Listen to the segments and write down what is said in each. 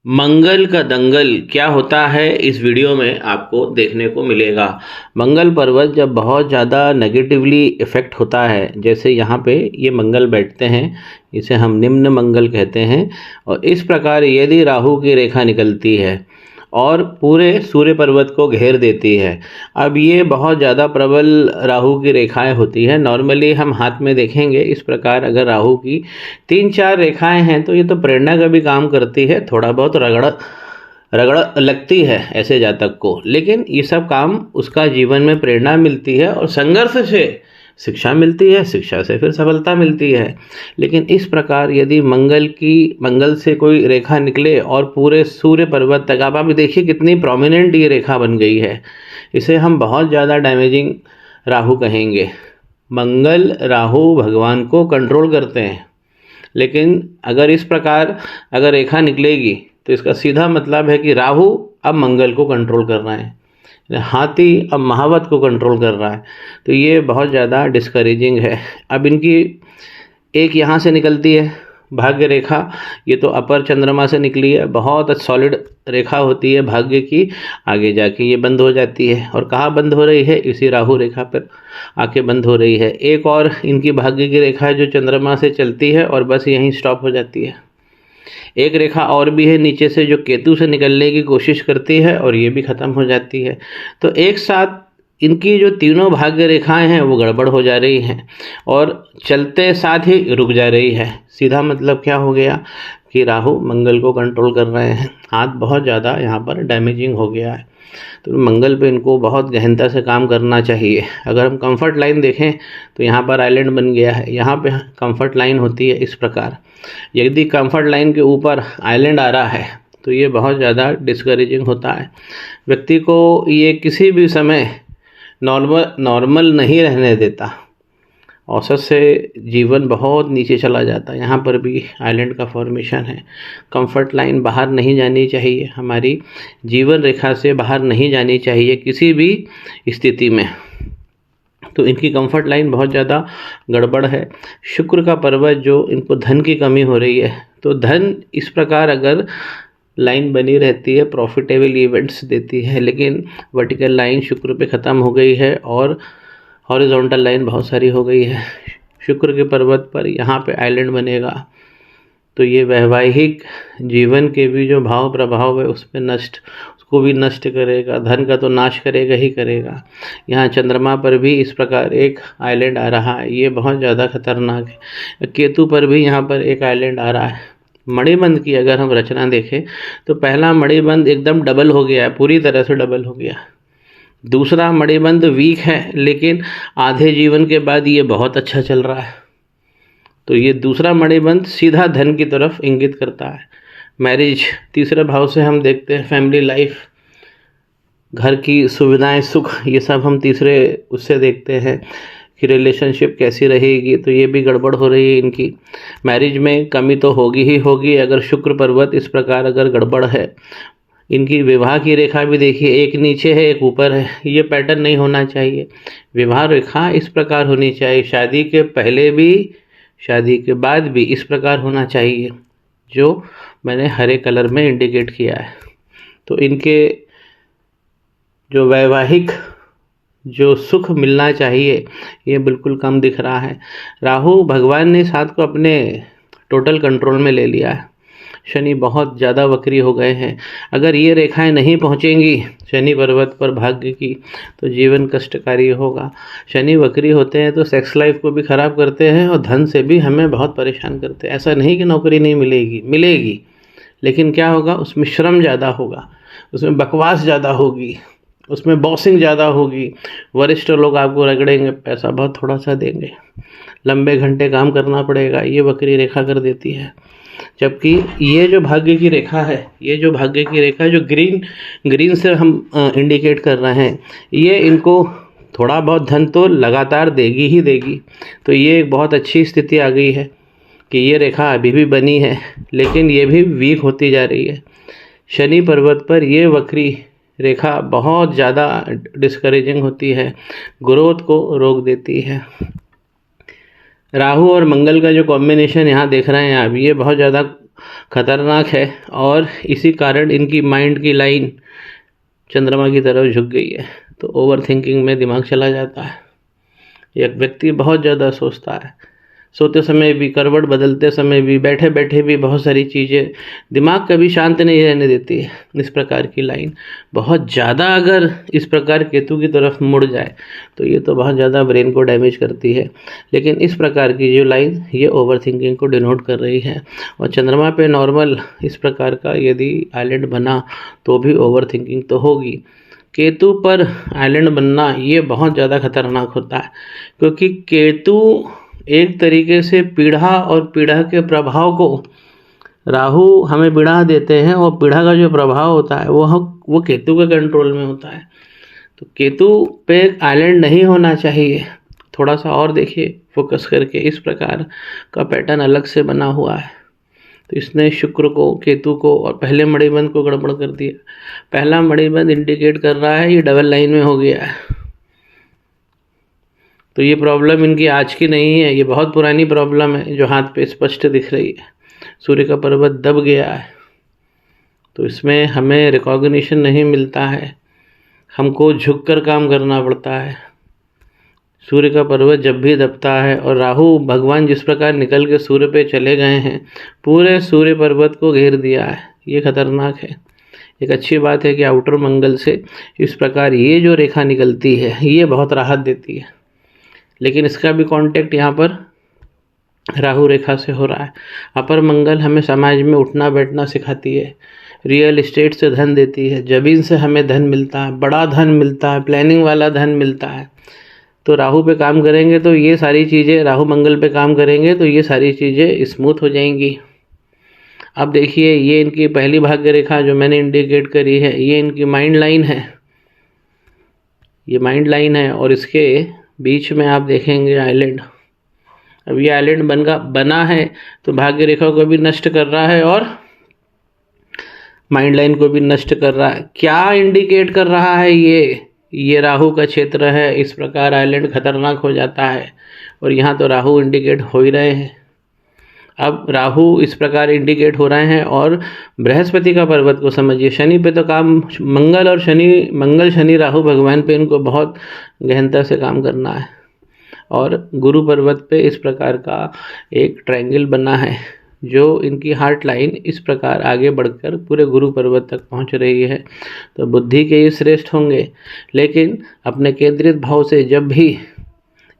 मंगल का दंगल क्या होता है इस वीडियो में आपको देखने को मिलेगा। मंगल पर्वत जब बहुत ज़्यादा नेगेटिवली इफ़ेक्ट होता है, जैसे यहाँ पे ये मंगल बैठते हैं, इसे हम निम्न मंगल कहते हैं। और इस प्रकार यदि राहु की रेखा निकलती है और पूरे सूर्य पर्वत को घेर देती है। अब ये बहुत ज़्यादा प्रबल राहु की रेखाएं होती हैं। नॉर्मली हम हाथ में देखेंगे इस प्रकार अगर राहु की 3-4 रेखाएं हैं तो ये तो प्रेरणा का भी काम करती है, थोड़ा बहुत रगड़ लगती है ऐसे जातक को, लेकिन ये सब काम उसका जीवन में प्रेरणा मिलती है और संघर्ष से शिक्षा मिलती है, शिक्षा से फिर सफलता मिलती है। लेकिन इस प्रकार यदि मंगल से कोई रेखा निकले और पूरे सूर्य पर्वत तक, आप अभी देखिए कितनी प्रोमिनेंट ये रेखा बन गई है, इसे हम बहुत ज़्यादा डैमेजिंग राहु कहेंगे। मंगल राहु भगवान को कंट्रोल करते हैं, लेकिन अगर इस प्रकार अगर रेखा निकलेगी तो इसका सीधा मतलब है कि राहु अब मंगल को कंट्रोल कर रहा है, हाथी अब महावत को कंट्रोल कर रहा है। तो ये बहुत ज़्यादा डिस्करेजिंग है। अब इनकी एक यहाँ से निकलती है भाग्य रेखा, ये तो अपर चंद्रमा से निकली है, बहुत सॉलिड रेखा होती है भाग्य की। आगे जाके ये बंद हो जाती है, और कहाँ बंद हो रही है, इसी राहु रेखा पर आके बंद हो रही है। एक और इनकी भाग्य की रेखा है जो चंद्रमा से चलती है और बस यहीं स्टॉप हो जाती है। एक रेखा और भी है नीचे से जो केतु से निकलने की कोशिश करती है और ये भी ख़त्म हो जाती है। तो एक साथ इनकी जो तीनों भाग्य रेखाएं हैं वो गड़बड़ हो जा रही हैं और चलते साथ ही रुक जा रही है। सीधा मतलब क्या हो गया कि राहु मंगल को कंट्रोल कर रहे हैं। हाथ बहुत ज़्यादा यहाँ पर डैमेजिंग हो गया है, तो मंगल पे इनको बहुत गहनता से काम करना चाहिए। अगर हम कंफर्ट लाइन देखें तो यहाँ पर आइलैंड बन गया है, यहाँ पे कंफर्ट लाइन होती है इस प्रकार। यदि कंफर्ट लाइन के ऊपर आइलैंड आ रहा है तो ये बहुत ज़्यादा डिस्करेजिंग होता है। व्यक्ति को ये किसी भी समय नॉर्मल नहीं रहने देता, औसत से जीवन बहुत नीचे चला जाता है। यहाँ पर भी आइलैंड का फॉर्मेशन है। कंफर्ट लाइन बाहर नहीं जानी चाहिए, हमारी जीवन रेखा से बाहर नहीं जानी चाहिए किसी भी स्थिति में। तो इनकी कंफर्ट लाइन बहुत ज़्यादा गड़बड़ है। शुक्र का पर्वत जो इनको धन की कमी हो रही है, तो धन इस प्रकार अगर लाइन बनी रहती है प्रॉफिटेबल इवेंट्स देती है, लेकिन वर्टिकल लाइन शुक्र पे ख़त्म हो गई है और हॉरिजॉन्टल लाइन बहुत सारी हो गई है। शुक्र के पर्वत पर यहाँ पे आइलैंड बनेगा तो ये वैवाहिक जीवन के भी जो भाव प्रभाव है उसको भी नष्ट करेगा, धन का तो नाश करेगा ही करेगा। यहाँ चंद्रमा पर भी इस प्रकार एक आइलैंड आ रहा है, ये बहुत ज़्यादा खतरनाक है। केतु पर भी यहाँ पर एक आइलैंड आ रहा है। मणिबंध की अगर हम रचना देखें तो पहला मणिबंध एकदम डबल हो गया है, पूरी तरह से डबल हो गया। दूसरा मणिबंध वीक है, लेकिन आधे जीवन के बाद ये बहुत अच्छा चल रहा है। तो ये दूसरा मणिबंध सीधा धन की तरफ इंगित करता है। मैरिज तीसरे भाव से हम देखते हैं, फैमिली लाइफ, घर की सुविधाएं, सुख, ये सब हम तीसरे उससे देखते हैं कि रिलेशनशिप कैसी रहेगी। तो ये भी गड़बड़ हो रही है इनकी। मैरिज में कमी तो होगी ही होगी अगर शुक्र पर्वत इस प्रकार अगर गड़बड़ है। इनकी विवाह की रेखा भी देखिए, एक नीचे है एक ऊपर है, ये पैटर्न नहीं होना चाहिए। विवाह रेखा इस प्रकार होनी चाहिए, शादी के पहले भी शादी के बाद भी इस प्रकार होना चाहिए, जो मैंने हरे कलर में इंडिकेट किया है। तो इनके जो वैवाहिक जो सुख मिलना चाहिए ये बिल्कुल कम दिख रहा है। राहु भगवान ने साथ को अपने टोटल कंट्रोल में ले लिया है। शनि बहुत ज़्यादा वक्री हो गए हैं। अगर ये रेखाएं नहीं पहुंचेंगी शनि पर्वत पर भाग्य की तो जीवन कष्टकारी होगा। शनि वक्री होते हैं तो सेक्स लाइफ को भी ख़राब करते हैं और धन से भी हमें बहुत परेशान करते हैं। ऐसा नहीं कि नौकरी नहीं मिलेगी, लेकिन क्या होगा, उसमें श्रम ज़्यादा होगा, उसमें बकवास ज़्यादा होगी, उसमें बॉसिंग ज़्यादा होगी, वरिष्ठ लोग आपको रगड़ेंगे, पैसा बहुत थोड़ा सा देंगे, लंबे घंटे काम करना पड़ेगा। ये वक्री रेखा कर देती है। जबकि ये जो भाग्य की रेखा है, जो ग्रीन से हम इंडिकेट कर रहे हैं, ये इनको थोड़ा बहुत धन तो लगातार देगी ही देगी। तो ये एक बहुत अच्छी स्थिति आ गई है कि ये रेखा अभी भी बनी है, लेकिन ये भी वीक होती जा रही है। शनि पर्वत पर ये वक्री रेखा बहुत ज़्यादा डिस्करेजिंग होती है, ग्रोथ को रोक देती है। राहु और मंगल का जो कॉम्बिनेशन यहाँ देख रहे हैं आप, ये बहुत ज़्यादा खतरनाक है और इसी कारण इनकी माइंड की लाइन चंद्रमा की तरफ झुक गई है। तो ओवर थिंकिंग में दिमाग चला जाता है। एक व्यक्ति बहुत ज़्यादा सोचता है, सोते समय भी, करवट बदलते समय भी, बैठे बैठे भी बहुत सारी चीज़ें, दिमाग कभी शांत नहीं रहने देती है। इस प्रकार की लाइन बहुत ज़्यादा अगर इस प्रकार केतु की तरफ मुड़ जाए तो ये तो बहुत ज़्यादा ब्रेन को डैमेज करती है। लेकिन इस प्रकार की जो लाइन ये ओवर थिंकिंग को डिनोट कर रही है। और चंद्रमा पे नॉर्मल इस प्रकार का यदि आइलैंड बना तो भी ओवर थिंकिंग तो होगी। केतु पर आइलैंड बनना ये बहुत ज़्यादा खतरनाक होता है, क्योंकि केतु एक तरीके से पीढ़ा और पीढ़ा के प्रभाव को, राहु हमें पीढ़ा देते हैं और पीढ़ा का जो प्रभाव होता है वो केतु के कंट्रोल में होता है। तो केतु पे आइलैंड नहीं होना चाहिए। थोड़ा सा और देखिए फोकस करके, इस प्रकार का पैटर्न अलग से बना हुआ है। तो इसने शुक्र को, केतु को और पहले मणिबंध को गड़बड़ कर दिया। पहला मणिबंध इंडिकेट कर रहा है ये डबल लाइन में हो गया है। तो ये प्रॉब्लम इनकी आज की नहीं है, ये बहुत पुरानी प्रॉब्लम है जो हाथ पे स्पष्ट दिख रही है। सूर्य का पर्वत दब गया है, तो इसमें हमें रिकॉग्निशन नहीं मिलता है, हमको झुककर काम करना पड़ता है। सूर्य का पर्वत जब भी दबता है, और राहु भगवान जिस प्रकार निकल के सूर्य पे चले गए हैं, पूरे सूर्य पर्वत को घेर दिया है, ये खतरनाक है। एक अच्छी बात है कि आउटर मंगल से इस प्रकार ये जो रेखा निकलती है ये बहुत राहत देती है, लेकिन इसका भी कांटेक्ट यहाँ पर राहु रेखा से हो रहा है। अपर मंगल हमें समाज में उठना बैठना सिखाती है, रियल एस्टेट से धन देती है, जमीन से हमें धन मिलता है, बड़ा धन मिलता है, प्लानिंग वाला धन मिलता है। तो राहु पे काम करेंगे तो ये सारी चीज़ें, राहु मंगल पे काम करेंगे तो ये सारी चीज़ें स्मूथ हो जाएंगी। अब देखिए ये इनकी पहली भाग्य रेखा जो मैंने इंडिकेट करी है, ये इनकी माइंड लाइन है, ये माइंड लाइन है, और इसके बीच में आप देखेंगे आइलैंड। अब ये आइलैंड बना है तो भाग्य रेखा को भी नष्ट कर रहा है और माइंड लाइन को भी नष्ट कर रहा है। क्या इंडिकेट कर रहा है ये राहु का क्षेत्र है, इस प्रकार आइलैंड खतरनाक हो जाता है। और यहाँ तो राहु इंडिकेट हो ही रहे हैं। अब राहु इस प्रकार इंडिकेट हो रहे हैं, और बृहस्पति का पर्वत को समझिए, शनि पे तो काम, मंगल शनि राहु भगवान पे इनको बहुत गहनता से काम करना है। और गुरु पर्वत पे इस प्रकार का एक ट्रायंगल बना है जो इनकी हार्ट लाइन इस प्रकार आगे बढ़कर पूरे गुरु पर्वत तक पहुंच रही है। तो बुद्धि के ये श्रेष्ठ होंगे, लेकिन अपने केंद्रित भाव से जब भी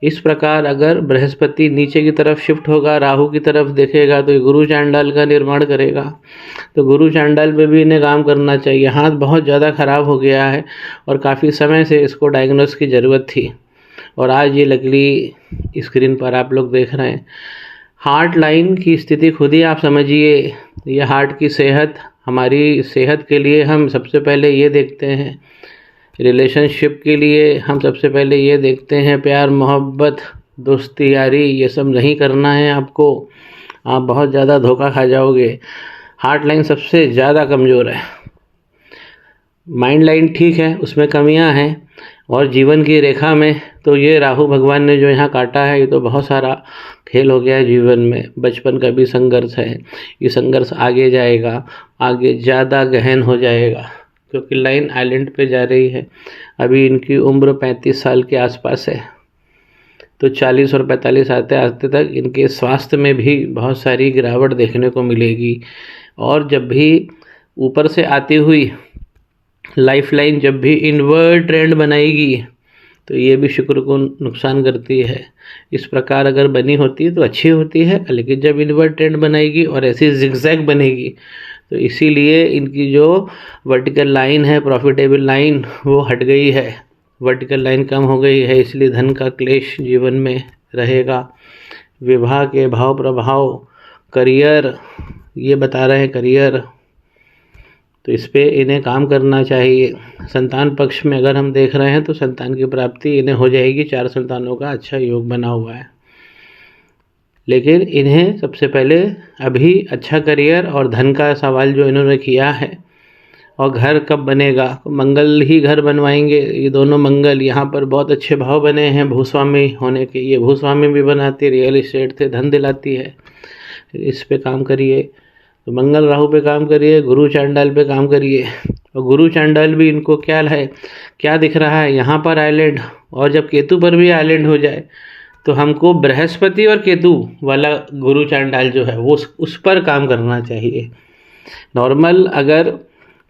इस प्रकार अगर बृहस्पति नीचे की तरफ शिफ्ट होगा, राहु की तरफ देखेगा, तो ये गुरु चांडाल का निर्माण करेगा। तो गुरु चांडाल पे भी इन्हें काम करना चाहिए। हाथ बहुत ज़्यादा ख़राब हो गया है और काफ़ी समय से इसको डायग्नोस की ज़रूरत थी, और आज ये लकीली स्क्रीन पर आप लोग देख रहे हैं। हार्ट लाइन की स्थिति खुद ही आप समझिए। ये हार्ट की सेहत, हमारी सेहत के लिए हम सबसे पहले ये देखते हैं, रिलेशनशिप के लिए हम सबसे पहले ये देखते हैं, प्यार मोहब्बत दोस्ती यारी ये सब नहीं करना है आपको, आप बहुत ज़्यादा धोखा खा जाओगे। हार्ट लाइन सबसे ज़्यादा कमज़ोर है। माइंड लाइन ठीक है, उसमें कमियां हैं, और जीवन की रेखा में तो ये राहु भगवान ने जो यहाँ काटा है, ये तो बहुत सारा खेल हो गया है जीवन में। बचपन का भी संघर्ष है, ये संघर्ष आगे जाएगा, आगे ज़्यादा गहन हो जाएगा, क्योंकि लाइन आइलैंड पे जा रही है। अभी इनकी उम्र 35 साल के आसपास है, तो 40 और 45 आते आते तक इनके स्वास्थ्य में भी बहुत सारी गिरावट देखने को मिलेगी। और जब भी ऊपर से आती हुई लाइफ लाइन जब भी इनवर्ड ट्रेंड बनाएगी तो ये भी शुक्र को नुकसान करती है। इस प्रकार अगर बनी होती है तो अच्छी होती है, लेकिन जब इनवर्ड ट्रेंड बनाएगी और ऐसी जिगजैग बनेगी तो इसीलिए इनकी जो वर्टिकल लाइन है, प्रॉफिटेबल लाइन, वो हट गई है, वर्टिकल लाइन कम हो गई है, इसलिए धन का क्लेश जीवन में रहेगा। विवाह के भाव प्रभाव, करियर, ये बता रहे हैं करियर, तो इस पे इन्हें काम करना चाहिए। संतान पक्ष में अगर हम देख रहे हैं तो संतान की प्राप्ति इन्हें हो जाएगी, 4 संतानों का अच्छा योग बना हुआ है। लेकिन इन्हें सबसे पहले अभी अच्छा करियर और धन का सवाल जो इन्होंने किया है, और घर कब बनेगा, मंगल ही घर बनवाएंगे। ये दोनों मंगल यहाँ पर बहुत अच्छे भाव बने हैं भूस्वामी होने के, ये भूस्वामी भी बनाती है, रियल एस्टेट से धन दिलाती है, इस पे काम करिए। तो मंगल राहु पे काम करिए, गुरु चांडाल पे काम करिए। और गुरु चांडाल भी इनको क्या दिख रहा है यहाँ पर आइलैंड, और जब केतु पर भी आइलैंड हो जाए तो हमको बृहस्पति और केतु वाला गुरु चांडाल जो है वो उस पर काम करना चाहिए। नॉर्मल अगर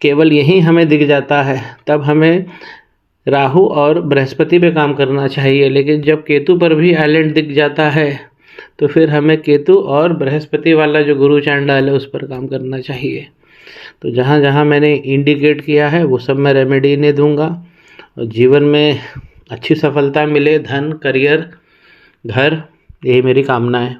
केवल यही हमें दिख जाता है तब हमें राहु और बृहस्पति पे काम करना चाहिए, लेकिन जब केतु पर भी आइलैंड दिख जाता है तो फिर हमें केतु और बृहस्पति वाला जो गुरु चांडाल है उस पर काम करना चाहिए। तो जहाँ जहाँ मैंने इंडिकेट किया है वो सब मैं रेमेडी इन्हें दूंगा और जीवन में अच्छी सफलता मिले, धन, करियर, घर, यही मेरी कामना है।